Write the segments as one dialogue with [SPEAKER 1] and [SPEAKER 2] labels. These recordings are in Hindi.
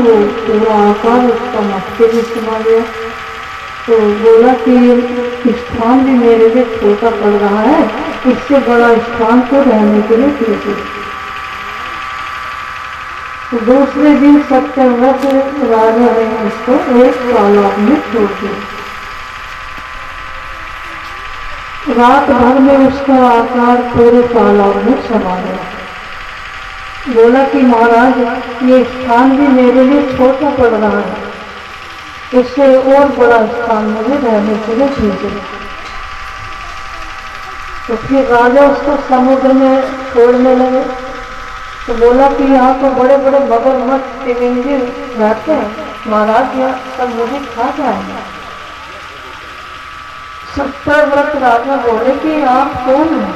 [SPEAKER 1] वो पूरा आकार उसका मटके में समा गया। तो बोला कि स्थान भी मेरे लिए छोटा पड़ रहा है, इससे बड़ा स्थान को रहने के लिए दीजिए। तो दूसरे दिन सत्यव्रत राजा ने उसको एक तालाब में छोड़ दिया। रात भर में उसका आकार पूरे तालाब में समा गया। बोला कि महाराज, ये स्थान भी मेरे लिए छोटा पड़ रहा है, इससे और बड़ा स्थान मुझे रहने के लिए दीजिए। तो फिर राजा उसको समुद्र में छोड़ने लगे। तो बोला कि यहाँ तो बड़े बड़े मगरमच्छ तिमिंगी रहते हैं, महाराज यहाँ सब मुझे खा जाएंगे। सत्यव्रत राजा बोले कि आप कौन हैं?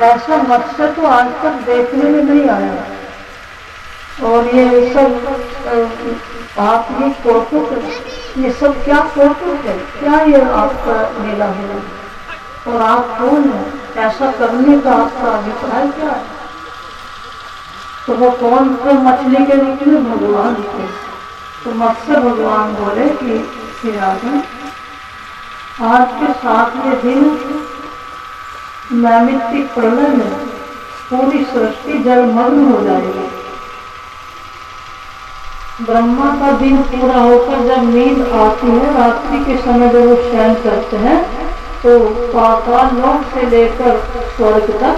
[SPEAKER 1] ऐसा मत्स्य तो आज तक देखने में नहीं आया, और ये सब आप ये फोटो, ये सब क्या फोटो है, क्या ये आपका लीला है, और आप कौन है? ऐसा करने का आपका अभिप्राय क्या है? तो वो कौन थे? मछली के रूप में भगवान थे। तो मत्स्य भगवान बोले कि राजा, आज के 7वें दिन नैमित्तिक प्रलय में पूरी सृष्टि जलमग्न हो जाएगी। ब्रह्मा का दिन पूरा होकर जब नींद आती है, रात्रि के समय जब वो शयन करते हैं, तो पाताल लोक से लेकर स्वर्ग तक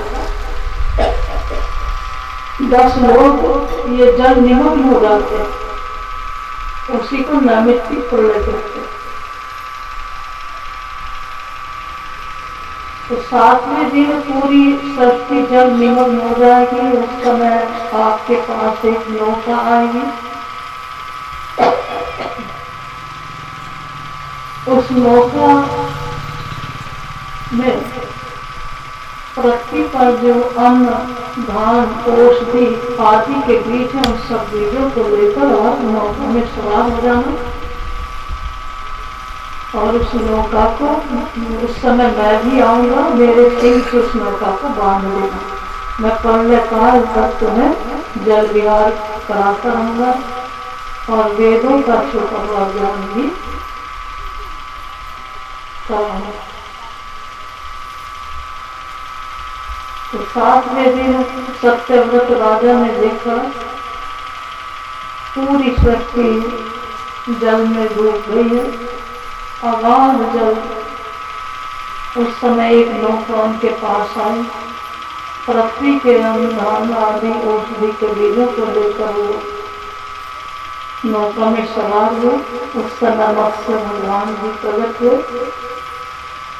[SPEAKER 1] 10 लोग ये जल निमग्न हो जाते हैं। उसी को नैमित्तिक प्रलय कहते हैं। तो 7वें दिन पूरी सृष्टि जल निमग्न हो जाएगी। उस समय आपके पास एक नौका आएगी। उस नौका में पृथ्वी पर जो अन्न, धान, औषधि आदि के बीज हैं, उन सब बीजों को लेकर आप नौका में सवार हो जाना। और उस नौका को, उस समय मैं भी आऊंगा, मेरे सिंह से उस नौका को बांध देना। मैं प्रलयकाल तक तुम्हें जल विहार कराता रहूंगा और वेदों का छुपा हुआ ज्ञान भी कराऊंगा। तो 7वें दिन सत्यव्रत राजा ने देखा पूरी सृष्टि जल में डूब गई है, अगाध जल। उस समय एक नौका उनके पास आई। पृथ्वी के धान आदि औषधि के बीजों को लेकर वो नौका में सवार हुए। उस समय मत्स्य भगवान भी प्रकट हुए।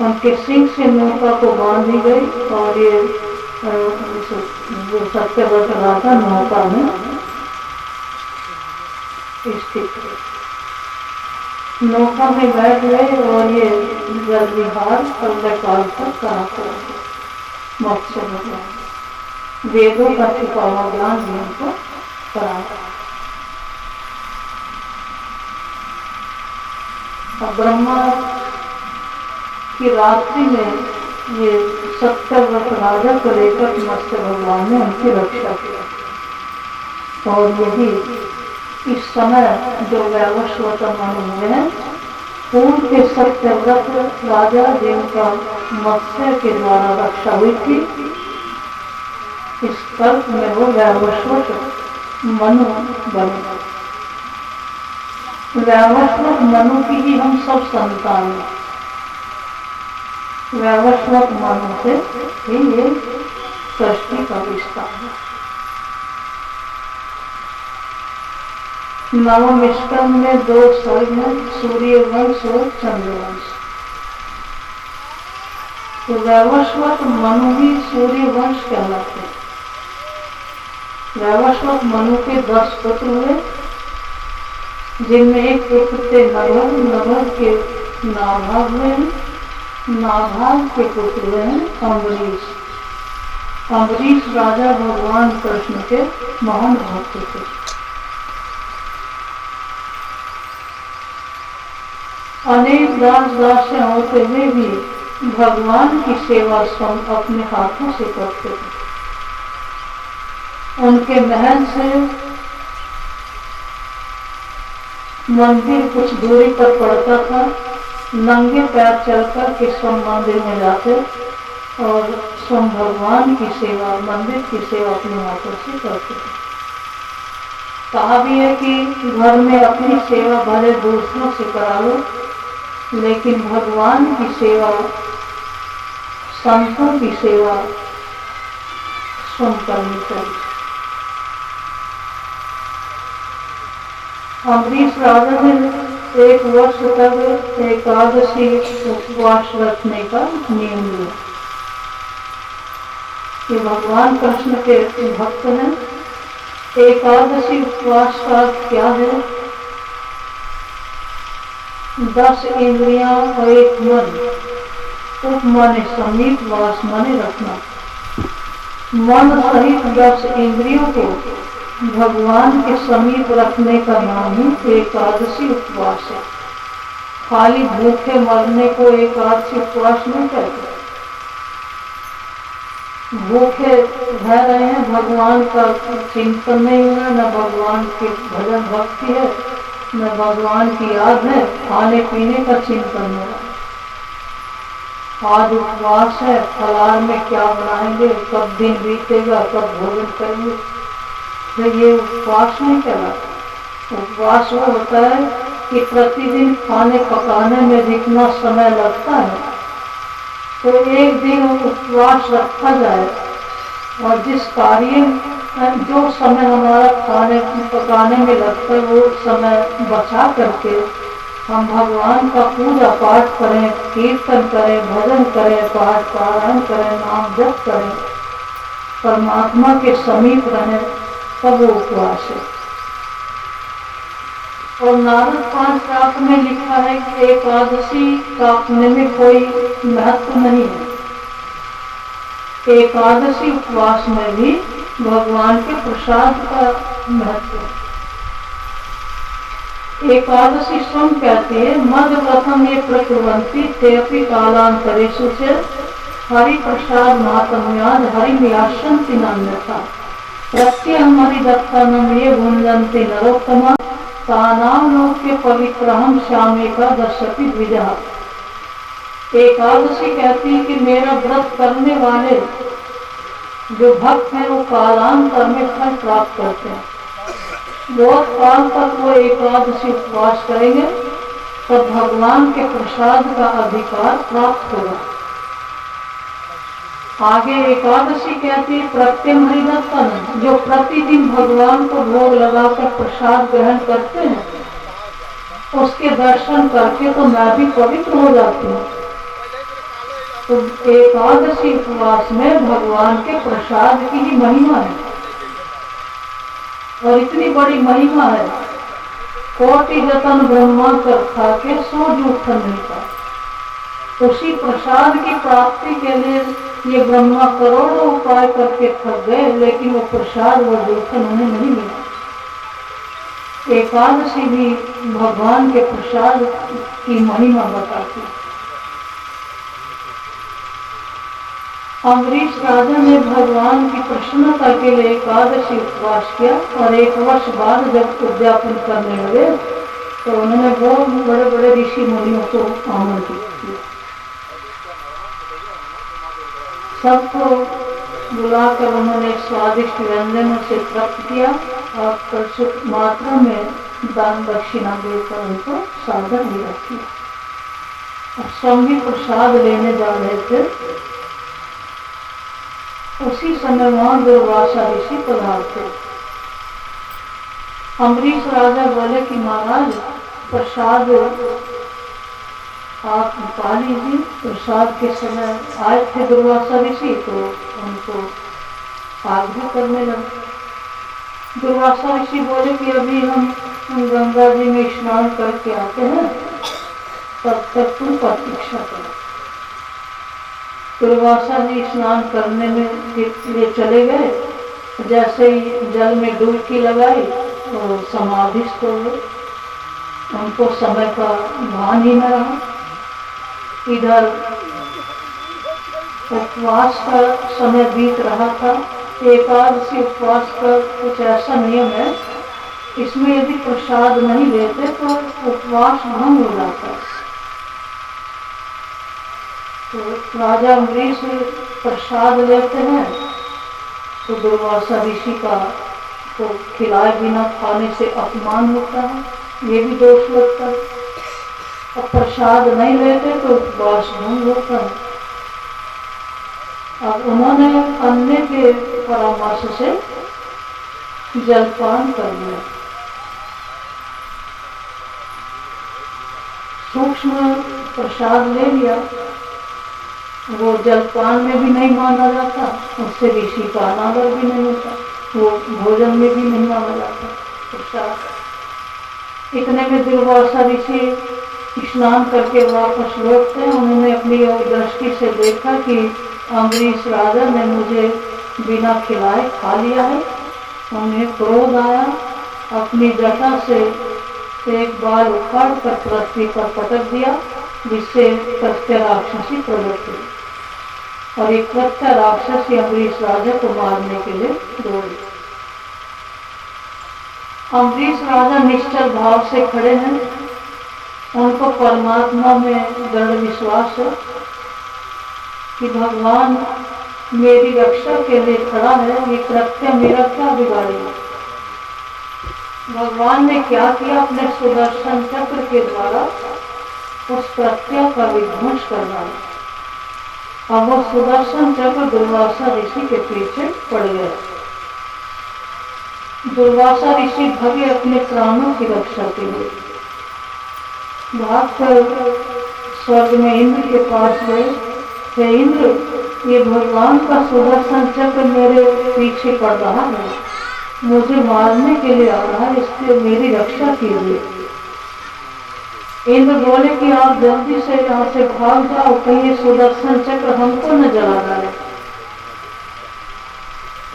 [SPEAKER 1] उनके सिंह से नौका को बांधी गई और ये जो सत्यव्रत राजा नौका में स्थित हुए। नौका में बैठ गए और ये जल विहार प्रलयकाल तक कराते रहे। मत्स्य भगवान वेदों का छुपा हुआ ज्ञान भी उनको कराता। अब ब्रह्मा की रात्रि में ये सत्यव्रत राजा को लेकर मत्स्य भगवान ने उनकी रक्षा किया। और यही इस समय जो वैवस्वत मनु हुए हैं, पूर्व के सत्यव्रत राजा जिनका मत्स्य के द्वारा रक्षा हुई थी, इस कल्प में वो वैवस्वत मनु बने। वैवस्वत मनु की ही हम सब संतान हैं। वैवस्वत मनु से ही ये सृष्टि का विस्तार है। नवम स्कंद में 2 सर्ग हैं, सूर्य वंश और चंद्रवंश। तो वैवस्वत मनु ही सूर्य वंश कहलाते हैं। वैवस्वत मनु के 10 पुत्र हुए, जिनमें एक पुत्र थे नभग। नभग के नाभाग हुए हैं। नाभाग के पुत्र हुए हैं अम्बरीश। अम्बरीश राजा भगवान कृष्ण के महान भक्त थे। अनेक दास दासियां होते हुए भी भगवान की सेवा स्वयं अपने हाथों से करते थे। उनके महल से मंदिर कुछ दूरी पर पड़ता था। नंगे पैर चलकर के स्वयं मंदिर में जाते और स्वयं भगवान की सेवा, मंदिर की सेवा अपने हाथों से करते थे। कहा भी है कि घर में अपनी सेवा भले दूसरों से करा लो, लेकिन भगवान की सेवा, संतों की सेवा स्वयं करनी चाहिए। अम्बरीश राजा ने 1 वर्ष तक एकादशी उपवास रखने का नियम लिया। ये भगवान कृष्ण के भक्त हैं। एकादशी उपवास का क्या है? 10 इंद्रियां और 1 मन, उप माने समीप, वास माने रखना। मन सहित 10 इंद्रियों को भगवान के समीप रखने का नाम ही एकादशी उपवास है। खाली भूखे मरने को एकादशी उपवास नहीं कहते। भूखे रह रहे हैं, भगवान का चिंतन नहीं हो रहा, न भगवान के भजन भक्ति है, न भगवान की याद है, खाने पीने का चिंतन हो रहा। आज उपवास है, फलाहार में क्या बनाएंगे, कब दिन बीतेगा, कब भोजन करेंगे, तो ये उपवास नहीं कहलाता। उपवास वो होता है कि प्रतिदिन खाने पकाने में जितना समय लगता है, तो एक दिन उपवास रखा जाए और जिस कार्य जो समय हमारा खाने पकाने में लगता है, वो समय बचा करके हम भगवान का पूजा पाठ करें, कीर्तन करें, भजन करें, पाठ पारायण करें, नाम जप करें, परमात्मा के समीप रहें, तब वो उपवास है। और नारद 5 रात में लिखा है कि एकादशी काटने में कोई महत्व नहीं है। एकादशी उपवास में भी भगवान के प्रसाद का महत्व है। एकादशी स्वयं कहती है, मद प्रथम ये प्रकुर्वन्ति ते अपि कालांतरेषु च हरि प्रसाद मातम्याद हरि व्यासन्ति नान्यथा प्रत्यहं हरिदत्तानं ये भुञ्जन्ति नरोत्तमा तानां लोके पवित्रहं श्यामेकादशति द्विजः। एकादशी कहती है कि मेरा व्रत करने वाले जो भक्त हैं वो कालांतर में फल प्राप्त करते हैं। बहुत काल तक वो एकादशी उपवास करेंगे, तब भगवान के प्रसाद का अधिकार प्राप्त होगा। आगे एकादशी कहती है प्रत्यम हरिदत्तन, जो प्रतिदिन भगवान को भोग लगाकर प्रसाद ग्रहण करते हैं, उसके दर्शन करके तो मैं भी पवित्र हो जाती हूँ। तो एकादशी उपवास में भगवान के प्रसाद की ही महिमा है, और इतनी बड़ी महिमा है, कोटि जतन ब्रह्मा कर खा के सो जूठन नहीं पाए। उसी प्रसाद की प्राप्ति के लिए ये ब्रह्मा करोड़ों उपाय करके थक गए, लेकिन वो प्रसाद वो जूठन उन्हें नहीं मिला। एकादशी भी भगवान के प्रसाद की महिमा बताती। अम्बरीश राजा ने भगवान की प्रसन्नता के लिए एकादशी उपवास किया, और 1 वर्ष बाद जब उद्यापन करने लगे तो उन्होंने बहुत बड़े बड़े ऋषि मुनियों को आमंत्रित किया। सबको बुलाकर उन्होंने स्वादिष्ट व्यंजनों से तृप्त किया और प्रचुर मात्रा में दान दक्षिणा देकर उनको सादर लिया किया। स्वयं भी प्रसाद लेने जा रहे थे, उसी समय वहां दुर्वासा ऋषि पधारते। अम्बरीश राजा बोले कि महाराज प्रसाद आप पा लीजिए। प्रसाद के समय आए थे दुर्वासा ऋषि, तो उनको आग्रह करने लगे। दुर्वासा ऋषि बोले कि अभी हम गंगा जी में स्नान करके आते हैं, तब तक तुम प्रतीक्षा करो। दुर्वासा जी स्नान करने में लिए चले गए, जैसे ही जल में डुबकी लगाई तो समाधिस्थ हो गए। उनको समय का भान ही न रहा। इधर उपवास का समय बीत रहा था। एकादशी उपवास का कुछ ऐसा नियम है इसमें यदि प्रसाद नहीं लेते तो उपवास भंग हो जाता है। तो राजा अम्बरीश प्रसाद लेते हैं तो दुर्वासा ऋषि का को खिलाए बिना खाने से अपमान होता है, ये भी दोष लगता है। और प्रसाद नहीं लेते तो उपवास भंग होता है। अब उन्होंने अन्य के परामर्श से जलपान कर लिया। सूक्ष्म प्रसाद ले लिया, वो जलपान में भी नहीं माना जाता, उससे ऋषि का अनादर भी नहीं होता, वो भोजन में भी नहीं माना जाता प्रसाद। इतने में दुर्वासा ऋषि स्नान करके वापस लौटते हैं। उन्होंने अपनी दृष्टि से देखा कि अम्बरीश राजा ने मुझे बिना खिलाए खा लिया है। उन्हें क्रोध आया, अपनी जटा से एक बाल उखाड़ कर पृथ्वी पर पटक दिया, जिससे कृत्य राक्षसी प्रकट हुई और एक कृत्य राक्षसी अम्बरीश राजा को मारने के लिए दौड़ी। अम्बरीश राजा निश्चल भाव से खड़े हैं। उनको परमात्मा में दृढ़ विश्वास है कि भगवान मेरी रक्षा के लिए खड़ा है, ये कृत्य मेरा क्या बिगाड़ेगा। भगवान ने क्या किया, अपने सुदर्शन चक्र के द्वारा उस कृत्य का विध्वंस करना है। अब वो सुदर्शन चक्र दुर्वासा ऋषि के पीछे पड़ गया। दुर्वासा ऋषि भागे अपने प्राणों की रक्षा के लिए, भागकर स्वर्ग में इंद्र के पास गए। हे इंद्र, ये भगवान का सुदर्शन चक्र मेरे पीछे पड़ रहा है, मुझे मारने के लिए आ रहा है, इसलिए मेरी रक्षा कीजिए। इंद्र बोले कि आप जल्दी से यहाँ से भाग जाओ, कहीं सुदर्शन चक्र हमको न जला डाले।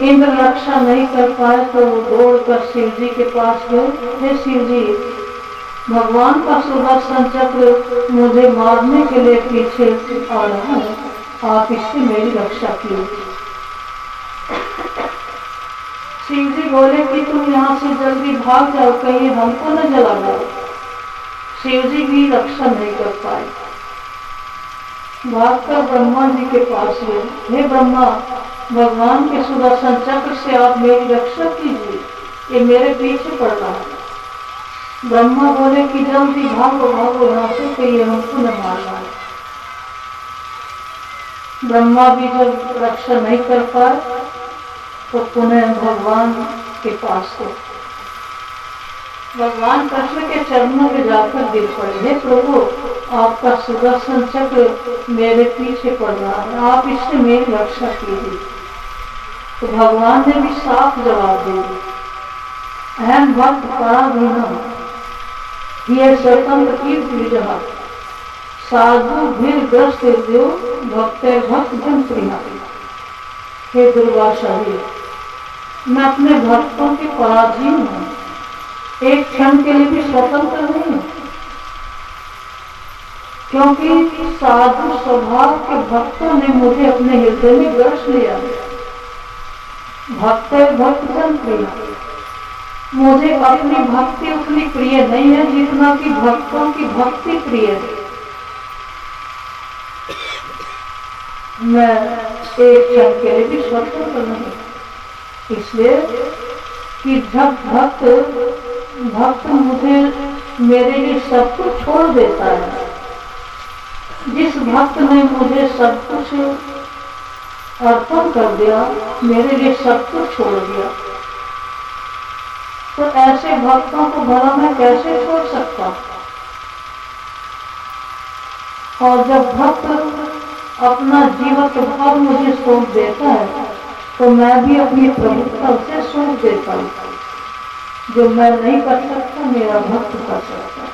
[SPEAKER 1] इंद्र रक्षा नहीं कर पाए तो दौड़कर शिव जी के पास गए। हे शिव जी, भगवान का सुदर्शन चक्र मुझे मारने के लिए पीछे आ रहा है, आप इससे मेरी रक्षा कीजिए। शिव जी बोले कि तुम यहाँ से जल्दी भाग जाओ, कहीं हमको न जला दो। शिव जी भी रक्षा नहीं कर पाए। भागकर ब्रह्मा जी के पास गए। हे ब्रह्मा, भगवान के सुदर्शन चक्र से आप मेरी रक्षा कीजिए, ये मेरे पीछे पड़ रहा है। ब्रह्मा बोले कि जल्दी भागो भागो यहाँ से, कि ये हमको न मारना है। ब्रह्मा भी जब रक्षा नहीं कर पाए तो पुनः भगवान के पास गए। भगवान कृष्ण के चरणों में जाकर गिर पड़े। हे प्रभु, आपका सुदर्शन चक्र मेरे पीछे पड़ रहा है, आप इससे मेरी रक्षा कीजिए। तो भगवान ने भी साफ जवाब दे दिया, अहम भक्त पराधीन ये स्वतंत्र की विजहा साधु भीर ग्रस्त देव भक्त भक्त जन प्रिया। हे दुर्वासा जी, मैं अपने भक्तों के पराधीन हूँ, एक क्षण के लिए भी स्वतंत्र नहीं हूँ, क्योंकि साधु स्वभाव के भक्तों ने मुझे अपने हृदय में ग्रस लिया। भक्त भक्त जन प्रिया, मुझे अपनी भक्ति उतनी प्रिय नहीं है जितना कि भक्तों की भक्ति प्रिय है। मैं एक क्षण के लिए भी स्वतंत्र नहीं, इसलिए कि जब भक्त मुझे मेरे लिए सब कुछ छोड़ देता है, जिस भक्त ने मुझे सब कुछ अर्पण कर दिया, मेरे लिए सब कुछ छोड़ दिया, तो ऐसे भक्तों को भला मैं कैसे छोड़ सकता। और जब भक्त अपना जीवन भाव मुझे सौंप देता है तो मैं भी अपनी प्रभुता से सौंप देता हूँ। जो मैं नहीं कर सकता मेरा भक्त कर सकता है,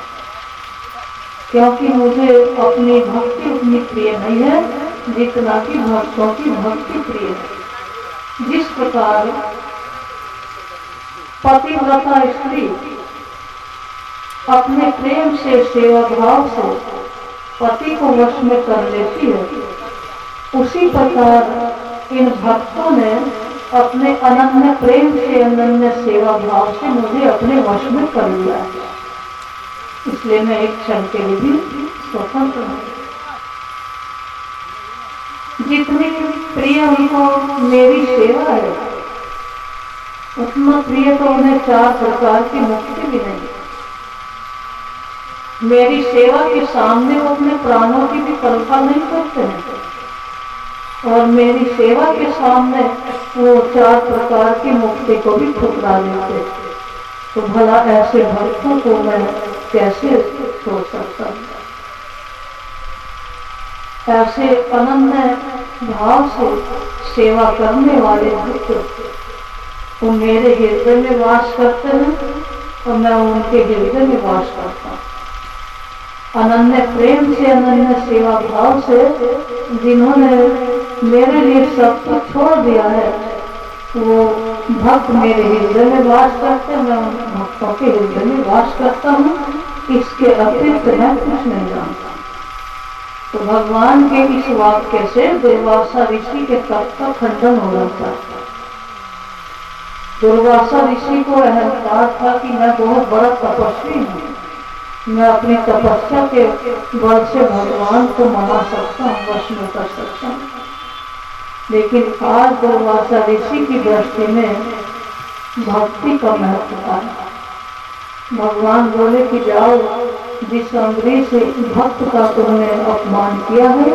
[SPEAKER 1] क्योंकि मुझे अपनी भक्ति उतनी प्रिय नहीं है जितना कि भक्तों की भक्ति प्रिय है। जिस प्रकार पतिव्रता स्त्री अपने प्रेम से सेवा भाव से पति को वश में कर लेती है, उसी प्रकार इन भक्तों ने अपने अनन्य प्रेम से, अनन्य सेवा भाव से मुझे अपने वश में कर लिया है। इसलिए मैं एक क्षण के लिए भी स्वतंत्र हूँ। जितनी प्रिय उनको मेरी सेवा है, उतना प्रिय तो उन्हें 4 प्रकार की मुक्ति भी नहीं। मेरी सेवा के सामने वो अपने प्राणों की भी कल्पना नहीं करते हैं, और मेरी सेवा के सामने वो 4 प्रकार की मुक्ति को भी ठुकरा देते। तो भला ऐसे भक्तों को मैं कैसे छोड़ सकता हूँ? ऐसे अनन्य भाव से सेवा करने वाले भक्त वो मेरे हृदय में वास करते हैं, और मैं उनके हृदय में वास करता हूँ। अनन्य प्रेम से, अनन्य सेवा भाव से जिन्होंने मेरे लिए सब कुछ छोड़ दिया है, वो भक्त मेरे हृदय में वास करते हैं, मैं उन भक्तों के हृदय में वास करता हूँ। इसके अतिरिक्त मैं कुछ नहीं जानता। तो भगवान के इस वाक्य से दुर्वासा ऋषि के तप का खंडन हो जाता है। दुर्वासा ऋषि को अहंकार था कि मैं बहुत बड़ा तपस्वी हूँ, मैं अपनी तपस्या के बल से भगवान को मना सकता हूँ, वश में कर सकता हूँ। लेकिन आज दुर्वासा ऋषि की दृष्टि में भक्ति का महत्व है। भगवान बोले कि जाओ, जिस अम्बरीश से भक्त का तुमने अपमान किया है,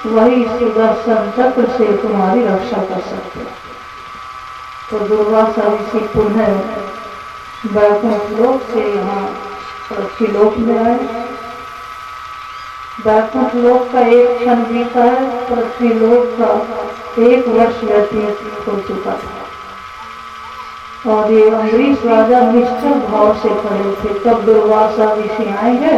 [SPEAKER 1] वही सुदर्शन चक्र से तुम्हारी रक्षा कर सकते। तो दुर्वासा ऋषि पुनः वैकुंठ लोक से यहाँ पृथ्वीलोक में आए। वैकुंठ लोक का एक क्षण बीता है, पृथ्वीलोक का 1 वर्ष व्यतीत हो चुका था। और ये अम्बरीश राजा निश्चल भाव से खड़े थे। तब दुर्वासा ऋषि आएंगे,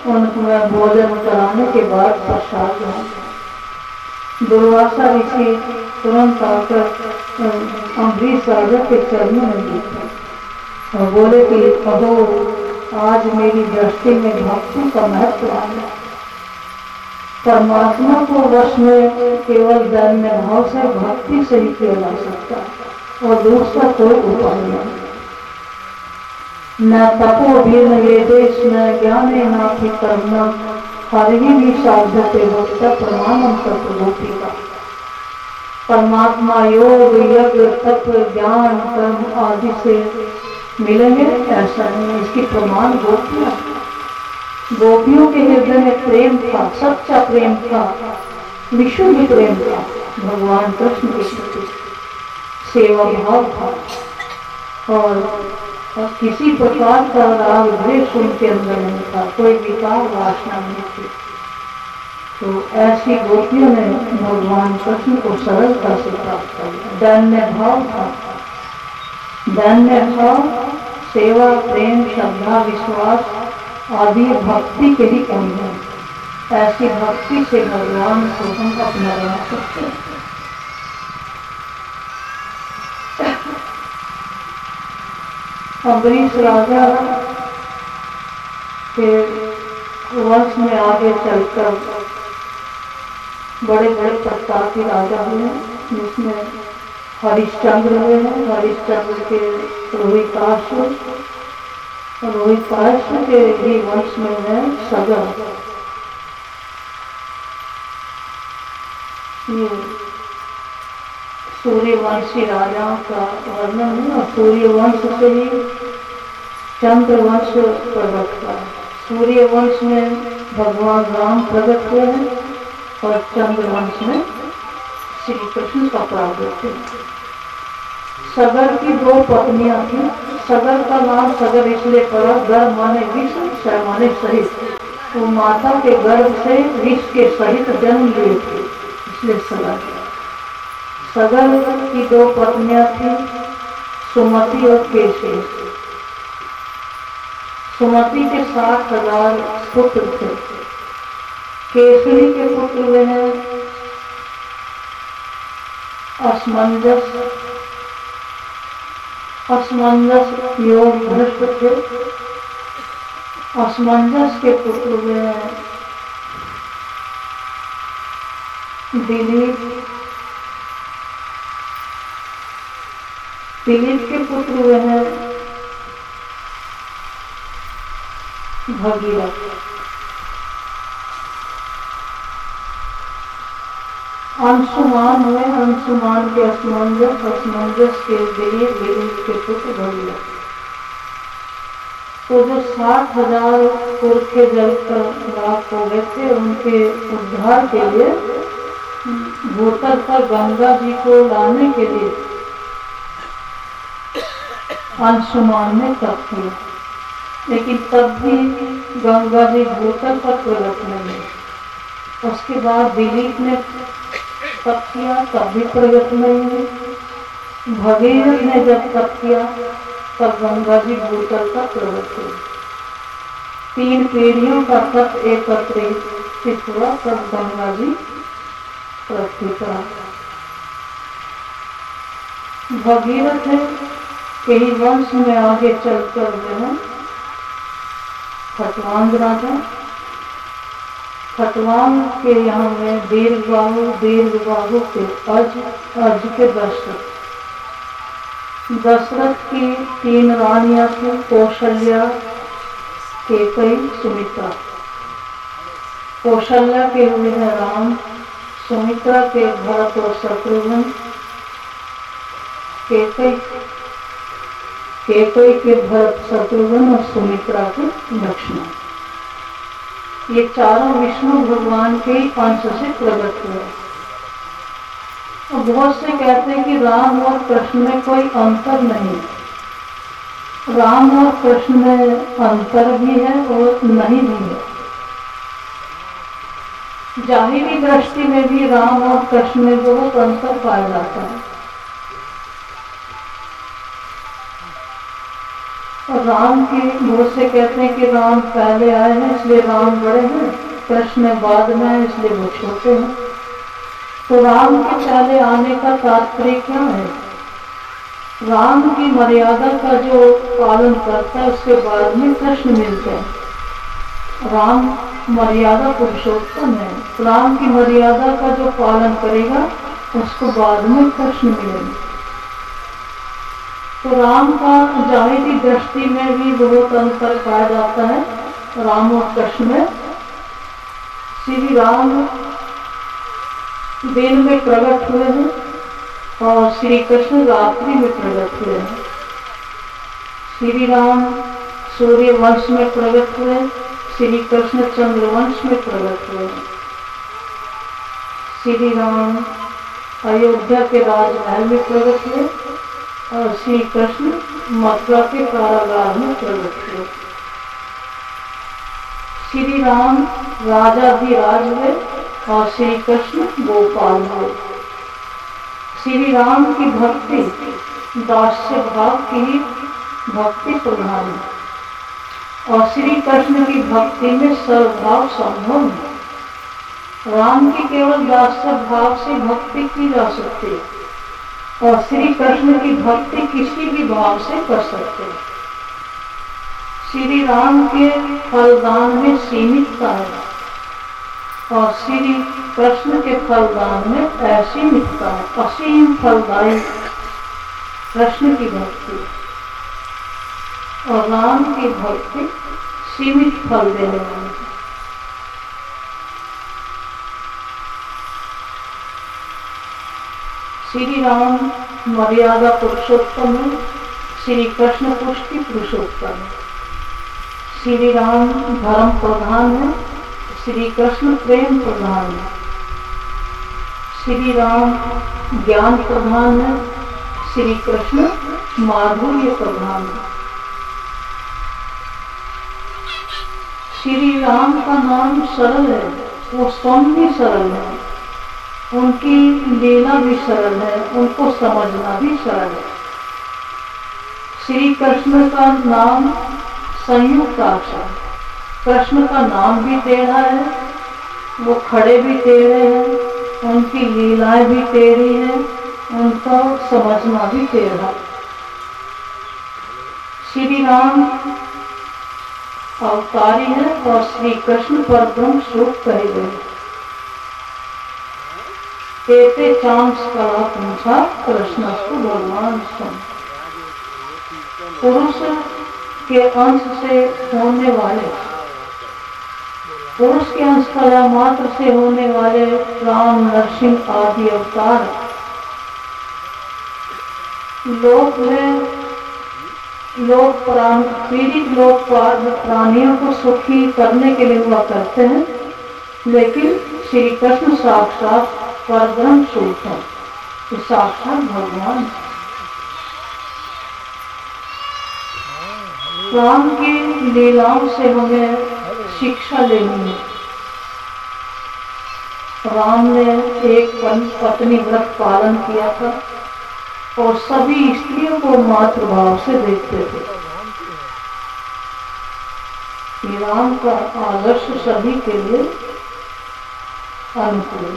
[SPEAKER 1] उनको मैं भोजन कराने के बाद प्रसाद दूंगा। दुर्वासा ऋषि तुरंत आकर अम्बरीश राजा के चरणों में गिरे और बोले कि कहो, आज मेरी दृष्टि में भक्ति का महत्व आ गया। परमात्मा को वश में केवल दैन्य भाव से, भक्ति से ही किया जा सकता है, और दूसरा कोई उपाय नहीं। न तपो भीन वेदेश न ज्ञाने नापि कर्मणा, हरि भी साधते भक्त प्रमाणम तत्वभूति का। परमात्मा योग, यज्ञ, तप, ज्ञान, कर्म आदि से मिलेंगे ऐसा नहीं। इसकी प्रमाण गोपियां, गोपियों के हृदय में प्रेम था, सच्चा प्रेम था, विशुद्ध प्रेम था भगवान कृष्ण के प्रति, सेवा भाव था, और किसी प्रकार का राग द्वेष उनके अंदर नहीं था, कोई विकार वासना नहीं थी। तो ऐसी गोपियों ने भगवान कृष्ण को सरलता से प्राप्त कर लिया। दैन्य भाव था, दैन्य भाव, सेवा, प्रेम, श्रद्धा, विश्वास आदि भक्ति के ही अंग हैं। ऐसी भक्ति से भगवान को हम अपना बना सकते हैं। अम्बरीश राजा के वंश में आगे चलकर बड़े बड़े प्रतापी राजा हुए, जिसमें हरिश्चंद्र हुए हैं। हरिश्चंद्र के रोहिताश्व, रोहिताश्व के ही वंश में है सगर। ये सूर्यवंशी राजाओं का वर्णन है, और सूर्यवंश से ही चंद्रवंश प्रकट हुआ है। सूर्यवंश में भगवान राम प्रकट हुए हैं, और चंद्रवंश में श्री कृष्ण का प्रागट्य है। सगर की 2 पत्नियां थी। सगर का नाम सगर इसलिए पड़ा, गर्भ माने विष, क्षय माने सहित। वो माता के गर्भ से विष के सहित जन्म लिए थे, इसलिए सगर। सगर की 2 पत्नियां थी, सुमति और केशरी। सुमति के 60,000 पुत्र थे। केसरी के पुत्र वे हैं असमंजस, असमंजस योग भ्रष्ट थे। असमंजस के पुत्र वे हैं दिलीप, दिलीप के पुत्र हुए हैं भगीरथ। अंशुमान हुए, अंशुमान के असमंजस, असमंजस के दिलीप, दिलीप के पुत्र भगीरथ। तो जो 60,000 पुरखे जल पर राख हो गए थे, उनके उद्धार के लिए भूतल पर गंगा जी को लाने के लिए अंशुमान ने तप किया, लेकिन तब भी गंगा जी भूतल पर प्रकट नहीं। उसके बाद दिलीप ने तप किया, तब भी प्रकट नहीं हुई। भगीरथ ने जब तप किया तब गंगा जी भूतल पर प्रकट हुई। 3 पीढ़ियों का तप एकत्रित हुआ, तब गंगा जी पृथ्वी पर आ गए। भगीरथ है के ही वंश में आगे चलकर जो है खटवांग राजा, खटवांग के यहाँ में दीर्घबाहु, दीर्घबाहु के अर्ज के दशरथ। दशरथ की 3 रानियां थी, कौशल्या, कैकेयी, सुमित्रा। कौशल्या के हुए हैं राम, सुमित्रा के भरत और शत्रुघ्न, कैकेयी के भरत, शत्रुघ्न और सुमित्रा के लक्ष्मण। ये चारों विष्णु भगवान के अंश से प्रकट हुए। और बहुत से कहते हैं कि राम और कृष्ण में कोई अंतर नहीं। राम और कृष्ण में अंतर भी है और नहीं भी है। जाहिरी दृष्टि में भी राम और कृष्ण में बहुत अंतर पाया जाता है। और राम की बहुत से कहते हैं कि राम पहले आए हैं इसलिए राम बड़े हैं, कृष्ण बाद में आए इसलिए वो छोटे हैं। तो राम के पहले आने का तात्पर्य क्या है? राम की मर्यादा का जो पालन करता है उसके बाद में कृष्ण मिलते हैं। राम मर्यादा पुरुषोत्तम है, राम की मर्यादा का जो पालन करेगा उसको बाद में कृष्ण मिलेंगे। तो राम का जाहिरी दृष्टि में भी बहुत अंतर पाया जाता है राम और कृष्ण में। श्री राम दिन में प्रकट हुए हैं और श्री कृष्ण रात्रि में प्रकट हुए हैं। श्री राम सूर्य वंश में प्रकट हुए, श्री कृष्ण चंद्र वंश में प्रकट हुए। श्री राम अयोध्या के राजमहल में प्रकट हुए और श्री कृष्ण मथुरा के कारागार में प्रकट हुए। श्री राम राजाधिराज हुए और श्री कृष्ण गोपाल हुए। श्री राम की भक्ति दास्य भाव की ही भक्ति प्रधान है और श्री कृष्ण की भक्ति में सर्वभाव संभव है। राम की केवल दास्य भाव से भक्ति की जा सकती है और श्री कृष्ण की भक्ति किसी भी भाव से कर सकते हैं। श्री राम के फलदान में सीमितता है और श्री कृष्ण के फलदान में असीमितता है। असीम फलदायी कृष्ण की भक्ति और राम की भक्ति सीमित फल देने वाली है। श्री राम मर्यादा पुरुषोत्तम है, श्री कृष्ण पुष्टि पुरुषोत्तम है। श्री राम धर्म प्रधान है, श्री कृष्ण प्रेम प्रधान है। श्री राम ज्ञान प्रधान है, श्री कृष्ण माधुर्य प्रधान है। श्री राम का नाम सरल है, वो स्वयं भी सरल है, उनकी लीला भी सरल है, उनको समझना भी सरल है। श्री कृष्ण का नाम संयुक्त अक्षर, कृष्ण का नाम भी टेढ़ा है, वो खड़े भी टेढ़े हैं, उनकी लीलाएं भी टेढ़ी हैं, उनको समझना भी टेढ़ा। श्री राम अवतारी है और श्री कृष्ण परब्रह्म स्वरूप कहे गए। एते चांस कला पुंसा कृष्णस्तु भगवान स्वयं। पुरुष के अंश से होने वाले, पुरुष के अंश कला मात्र से होने वाले राम नरसिंह आदि अवतार लोक में पीड़ित लोक प्राणियों को सुखी करने के लिए हुआ करते हैं, लेकिन श्री कृष्ण साक्षात परब्रह्म स्वरूप है, तो साक्षात भगवान। राम की लीलाओं से हमें शिक्षा लेनी है। राम ने एक पत्नी व्रत पालन किया था और सभी स्त्रियों को मातृभाव से देखते थे। राम का आदर्श सभी के लिए अनुकूल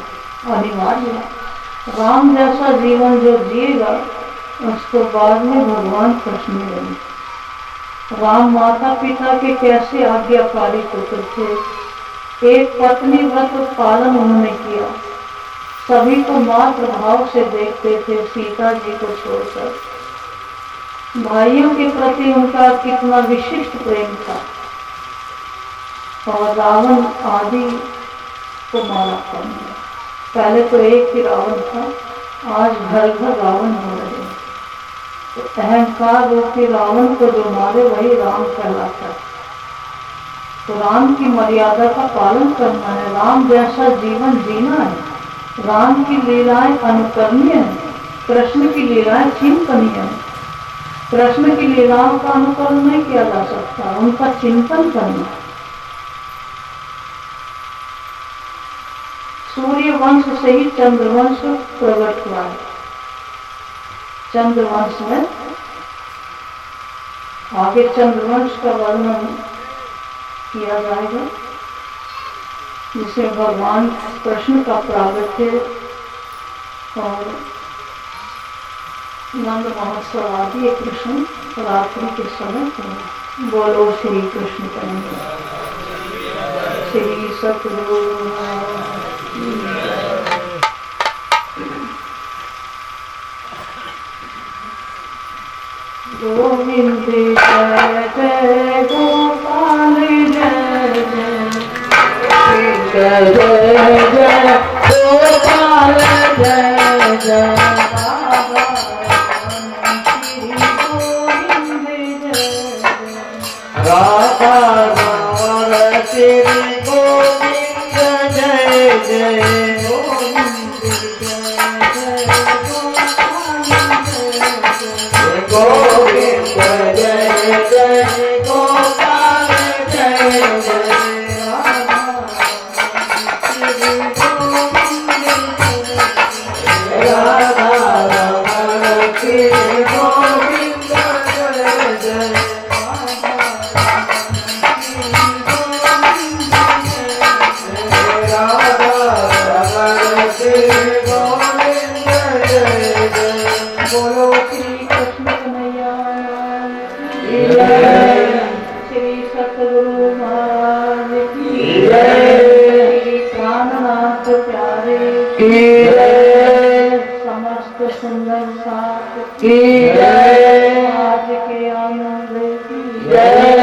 [SPEAKER 1] अनिवार्य है। राम जैसा जीवन जो जिएगा उसको बाद में भगवान कृष्ण मिलेंगे। राम माता पिता के कैसे आज्ञाकारी पुत्र थे। एक पत्नी व्रत पालन उन्होंने किया, सभी को मातृभाव से देखते थे, सीता जी को छोड़कर। भाइयों के प्रति उनका कितना विशिष्ट प्रेम था। और रावण आदि को मारा था। पहले तो एक ही रावण था, आज घर घर रावण हो रहे हैं। तो अहंकार रूपी रावण को जो मारे वही राम कहलाता है। तो राम की मर्यादा का पालन करना है, राम जैसा जीवन जीना है। राम की लीलाएं अनुकरणीय है, कृष्ण की लीलाएं चिंतनीय है। कृष्ण की लीलाओं का अनुकरण नहीं किया जा सकता, उनका चिंतन करना। सूर्य वंश से ही चंद्रवंश प्रकट हुआ है। चंद्रवंश में आगे चंद्रवंश का वर्णन किया जाएगा, जिसमें भगवान कृष्ण का प्रागट्य और नंद महोत्सव आदि कृष्ण रात्रि के समय हुआ। बोलो श्री कृष्ण करेंगे, श्री सतगुरु गोविंद जय जय गोपाल जय जय जय जय गोपाल जय जय बाबा श्री गोविंद जय जय राधा राम श्री गोविंद जय जय गोविंद जय जय गोपाल जय गोविंद जय जय गोपाल जय जय राधा राम श्री गोविंद जय जय बोलो श्री कृष्ण कन्हैया श्री सतगुरु महाराज की जय, श्री प्राणनाथ प्यारे की जय, समस्त सुंदर साथ की जय, आज के आनंद की जय।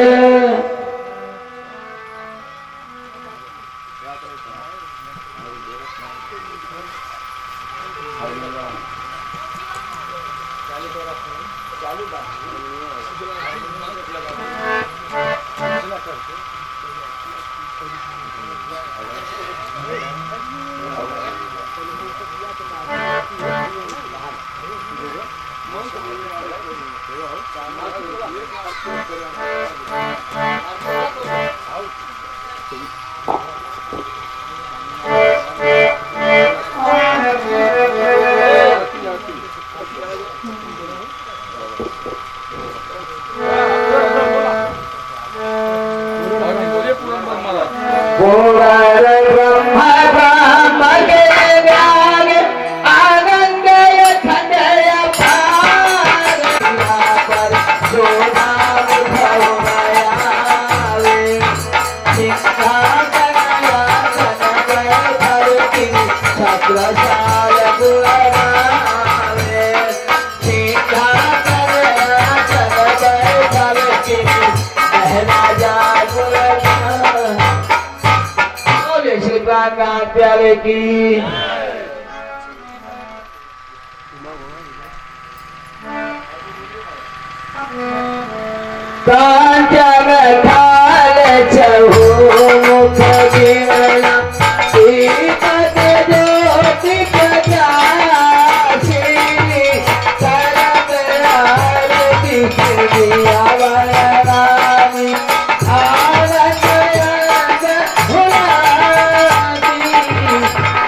[SPEAKER 1] छात्र
[SPEAKER 2] गंगा प्यारे की कांचन ठाल चहु मुख गिरना दीपक ज्योति प्रकाशी सरद आरती दिया वरदानी आरत रंग भुलानी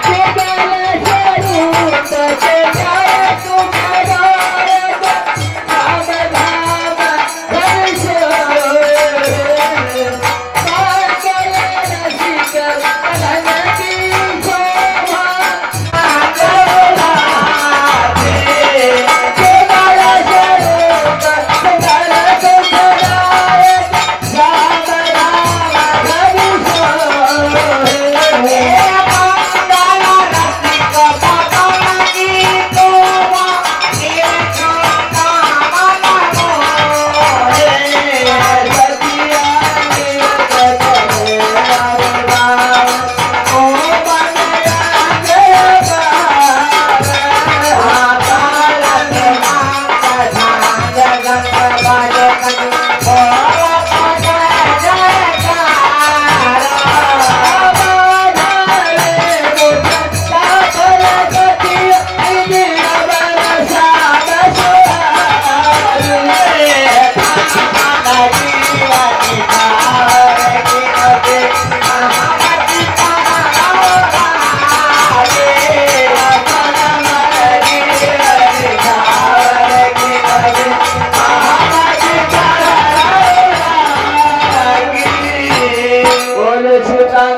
[SPEAKER 2] केवल स्वरूप से जाय तुम्हारा धाम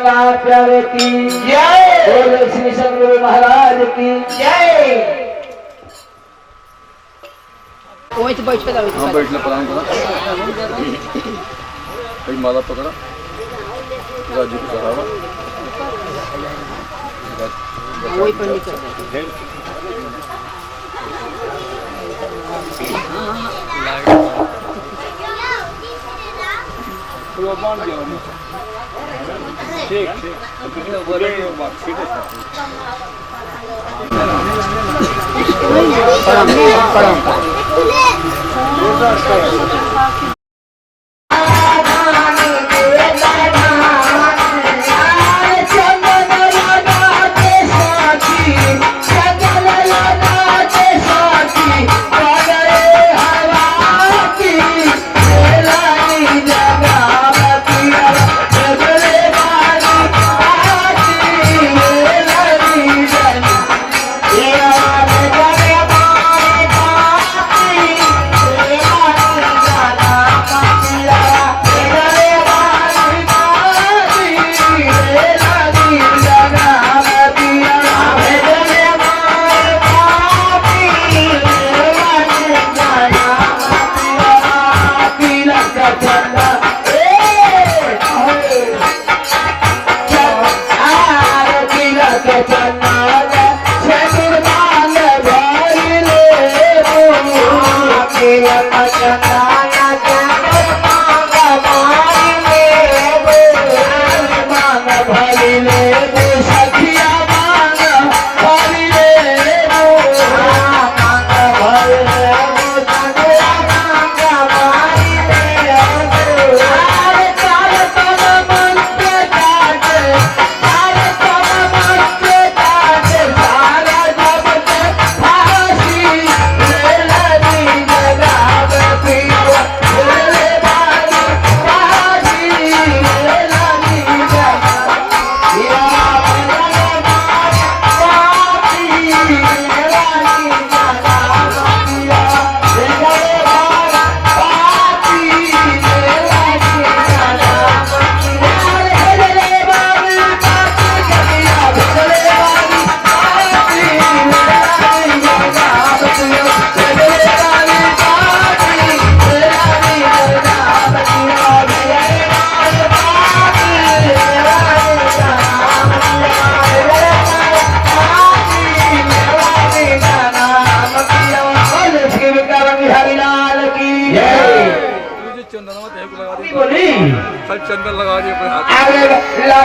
[SPEAKER 2] धाम प्यारे की जय। बोले श्री सदगुरु महाराज की जय।
[SPEAKER 3] हाँ बैठना प्रणाम करा कई माला पकड़ा राजू को चढ़ावा ठीक ठीक
[SPEAKER 2] चंदन लगा दिए अपने हाथ।